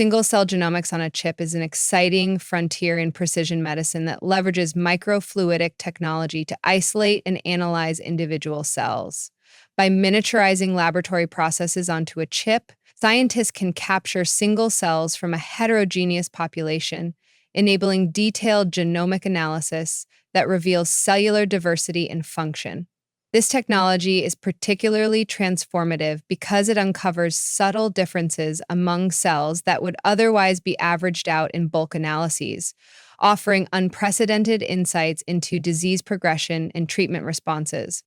Single-cell genomics on a chip is an exciting frontier in precision medicine that leverages microfluidic technology to isolate and analyze individual cells. By miniaturizing laboratory processes onto a chip, scientists can capture single cells from a heterogeneous population, enabling detailed genomic analysis that reveals cellular diversity and function. This technology is particularly transformative because it uncovers subtle differences among cells that would otherwise be averaged out in bulk analyses, offering unprecedented insights into disease progression and treatment responses.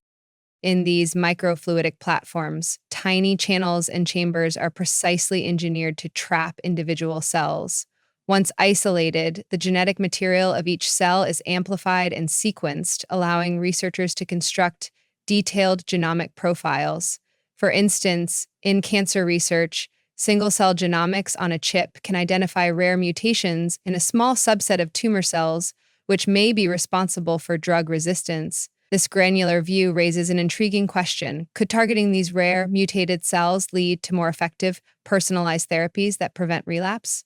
In these microfluidic platforms, tiny channels and chambers are precisely engineered to trap individual cells. Once isolated, the genetic material of each cell is amplified and sequenced, allowing researchers to construct detailed genomic profiles. For instance, in cancer research, single-cell genomics on a chip can identify rare mutations in a small subset of tumor cells, which may be responsible for drug resistance. This granular view raises an intriguing question. Could targeting these rare, mutated cells lead to more effective, personalized therapies that prevent relapse?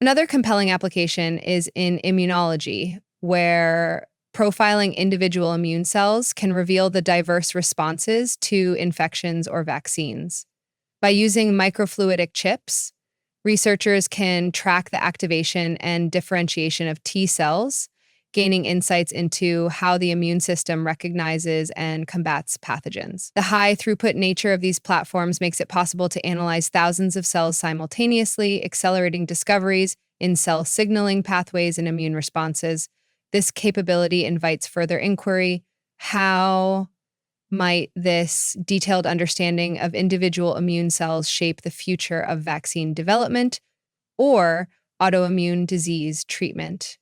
Another compelling application is in immunology, where profiling individual immune cells can reveal the diverse responses to infections or vaccines. By using microfluidic chips, researchers can track the activation and differentiation of T cells, gaining insights into how the immune system recognizes and combats pathogens. The high-throughput nature of these platforms makes it possible to analyze thousands of cells simultaneously, accelerating discoveries in cell signaling pathways and immune responses. This capability invites further inquiry. How might this detailed understanding of individual immune cells shape the future of vaccine development or autoimmune disease treatment?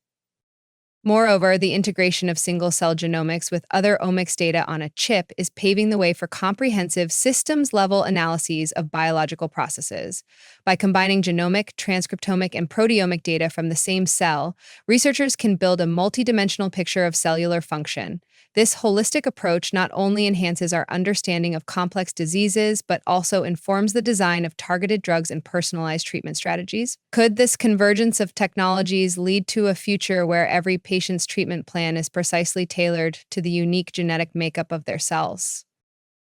Moreover, the integration of single-cell genomics with other omics data on a chip is paving the way for comprehensive systems-level analyses of biological processes. By combining genomic, transcriptomic, and proteomic data from the same cell, researchers can build a multidimensional picture of cellular function. This holistic approach not only enhances our understanding of complex diseases, but also informs the design of targeted drugs and personalized treatment strategies. Could this convergence of technologies lead to a future where every patient's treatment plan is precisely tailored to the unique genetic makeup of their cells?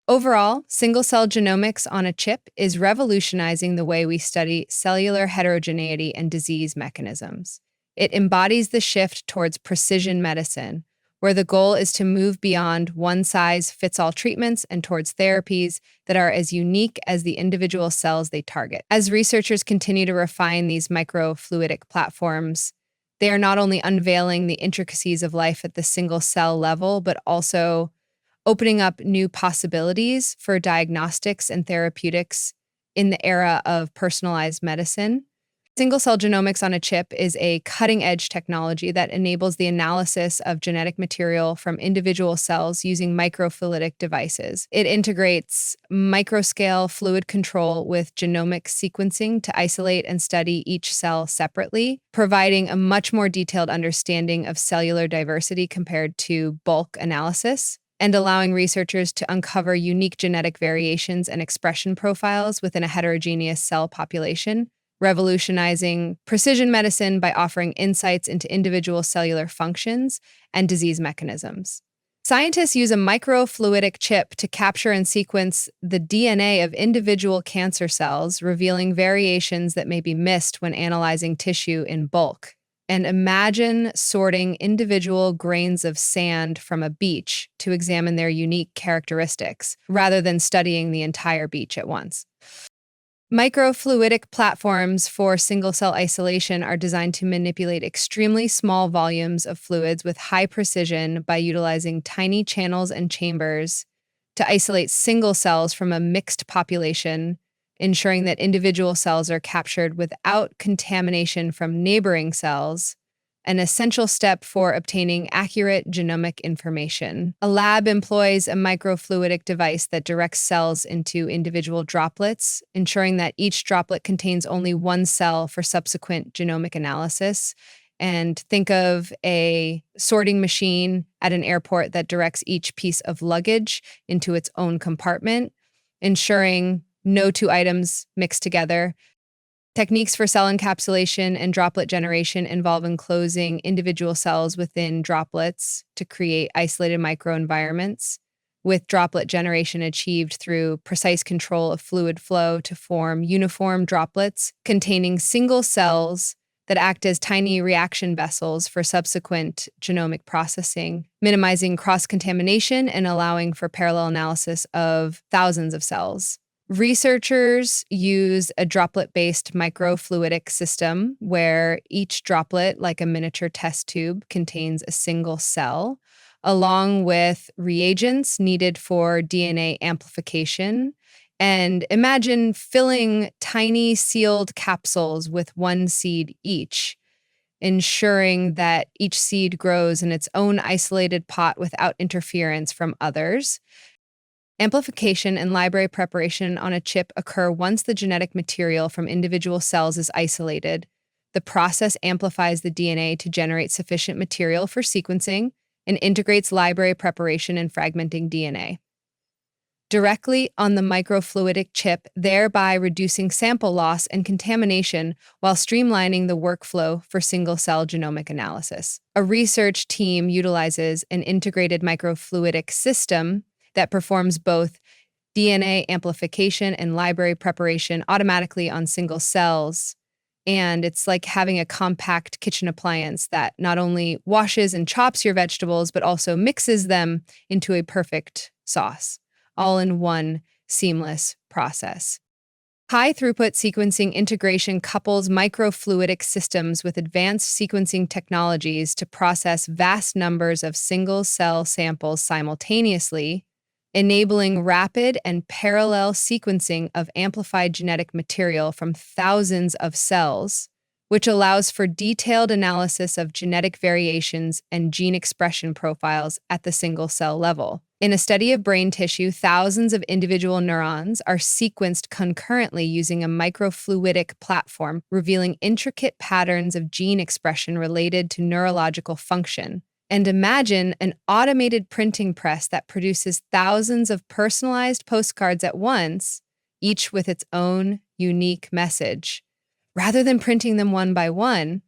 Overall, single-cell genomics on a chip is revolutionizing the way we study cellular heterogeneity and disease mechanisms. It embodies the shift towards precision medicine, where the goal is to move beyond one-size-fits-all treatments and towards therapies that are as unique as the individual cells they target. As researchers continue to refine these microfluidic platforms, they are not only unveiling the intricacies of life at the single-cell level, but also opening up new possibilities for diagnostics and therapeutics in the era of personalized medicine. Single-cell genomics on a chip is a cutting-edge technology that enables the analysis of genetic material from individual cells using microfluidic devices. It integrates microscale fluid control with genomic sequencing to isolate and study each cell separately, providing a much more detailed understanding of cellular diversity compared to bulk analysis, and allowing researchers to uncover unique genetic variations and expression profiles within a heterogeneous cell population, revolutionizing precision medicine by offering insights into individual cellular functions and disease mechanisms. Scientists use a microfluidic chip to capture and sequence the DNA of individual cancer cells, revealing variations that may be missed when analyzing tissue in bulk. And imagine sorting individual grains of sand from a beach to examine their unique characteristics, rather than studying the entire beach at once. Microfluidic platforms for single-cell isolation are designed to manipulate extremely small volumes of fluids with high precision by utilizing tiny channels and chambers to isolate single cells from a mixed population, ensuring that individual cells are captured without contamination from neighboring cells, an essential step for obtaining accurate genomic information. A lab employs a microfluidic device that directs cells into individual droplets, ensuring that each droplet contains only one cell for subsequent genomic analysis. And think of a sorting machine at an airport that directs each piece of luggage into its own compartment, ensuring no two items mix together. Techniques for cell encapsulation and droplet generation involve enclosing individual cells within droplets to create isolated microenvironments, with droplet generation achieved through precise control of fluid flow to form uniform droplets containing single cells that act as tiny reaction vessels for subsequent genomic processing, minimizing cross-contamination and allowing for parallel analysis of thousands of cells. Researchers use a droplet-based microfluidic system where each droplet, like a miniature test tube, contains a single cell, along with reagents needed for DNA amplification. And imagine filling tiny sealed capsules with one seed each, ensuring that each seed grows in its own isolated pot without interference from others. Amplification and library preparation on a chip occur once the genetic material from individual cells is isolated. The process amplifies the DNA to generate sufficient material for sequencing and integrates library preparation and fragmenting DNA directly on the microfluidic chip, thereby reducing sample loss and contamination while streamlining the workflow for single-cell genomic analysis. A research team utilizes an integrated microfluidic system that performs both DNA amplification and library preparation automatically on single cells. And it's like having a compact kitchen appliance that not only washes and chops your vegetables, but also mixes them into a perfect sauce, all in one seamless process. High-throughput sequencing integration couples microfluidic systems with advanced sequencing technologies to process vast numbers of single-cell samples simultaneously, enabling rapid and parallel sequencing of amplified genetic material from thousands of cells, which allows for detailed analysis of genetic variations and gene expression profiles at the single-cell level. In a study of brain tissue, thousands of individual neurons are sequenced concurrently using a microfluidic platform, revealing intricate patterns of gene expression related to neurological function. And imagine an automated printing press that produces thousands of personalized postcards at once, each with its own unique message. Rather than printing them one by one,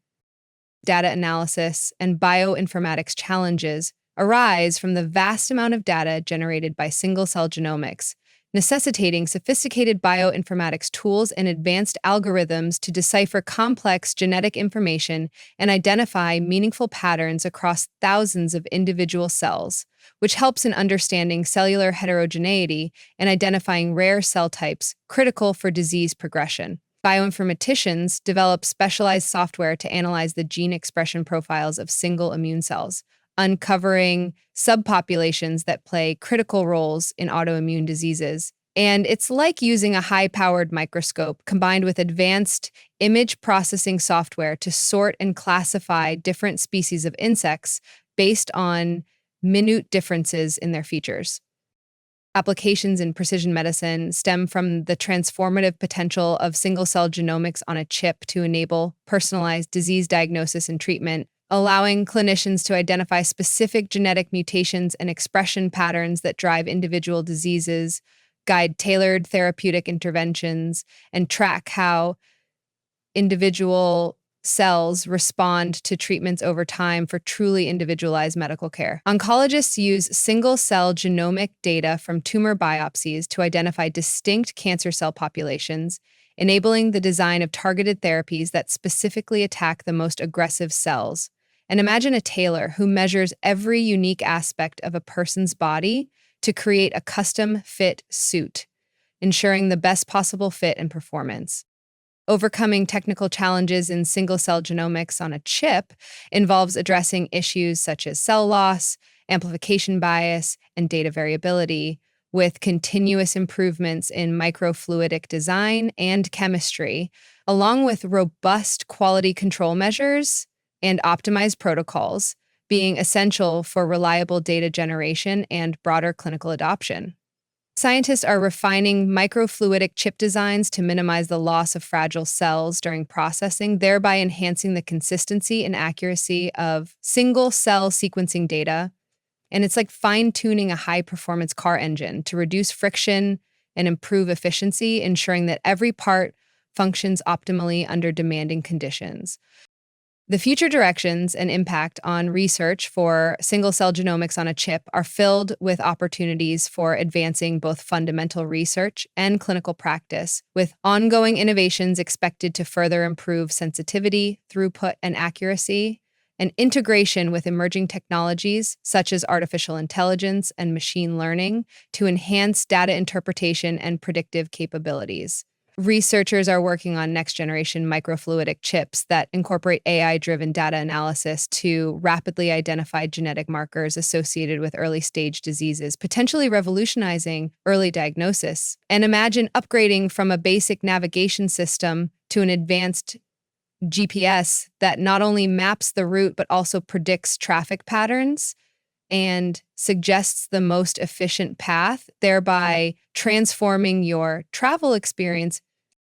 data analysis and bioinformatics challenges arise from the vast amount of data generated by single-cell genomics, necessitating sophisticated bioinformatics tools and advanced algorithms to decipher complex genetic information and identify meaningful patterns across thousands of individual cells, which helps in understanding cellular heterogeneity and identifying rare cell types critical for disease progression. Bioinformaticians develop specialized software to analyze the gene expression profiles of single immune cells, uncovering subpopulations that play critical roles in autoimmune diseases. And it's like using a high-powered microscope combined with advanced image processing software to sort and classify different species of insects based on minute differences in their features. Applications in precision medicine stem from the transformative potential of single-cell genomics on a chip to enable personalized disease diagnosis and treatment, allowing clinicians to identify specific genetic mutations and expression patterns that drive individual diseases, guide tailored therapeutic interventions, and track how individual cells respond to treatments over time for truly individualized medical care. Oncologists use single-cell genomic data from tumor biopsies to identify distinct cancer cell populations, enabling the design of targeted therapies that specifically attack the most aggressive cells. And imagine a tailor who measures every unique aspect of a person's body to create a custom-fit suit, ensuring the best possible fit and performance. Overcoming technical challenges in single-cell genomics on a chip involves addressing issues such as cell loss, amplification bias, and data variability, with continuous improvements in microfluidic design and chemistry, along with robust quality control measures and optimized protocols, being essential for reliable data generation and broader clinical adoption. Scientists are refining microfluidic chip designs to minimize the loss of fragile cells during processing, thereby enhancing the consistency and accuracy of single-cell sequencing data. And it's like fine-tuning a high-performance car engine to reduce friction and improve efficiency, ensuring that every part functions optimally under demanding conditions. The future directions and impact on research for single-cell genomics on a chip are filled with opportunities for advancing both fundamental research and clinical practice, with ongoing innovations expected to further improve sensitivity, throughput, and accuracy, and integration with emerging technologies such as artificial intelligence and machine learning to enhance data interpretation and predictive capabilities. Researchers are working on next-generation microfluidic chips that incorporate AI-driven data analysis to rapidly identify genetic markers associated with early-stage diseases, potentially revolutionizing early diagnosis. And imagine upgrading from a basic navigation system to an advanced GPS that not only maps the route but also predicts traffic patterns and suggests the most efficient path, thereby transforming your travel experience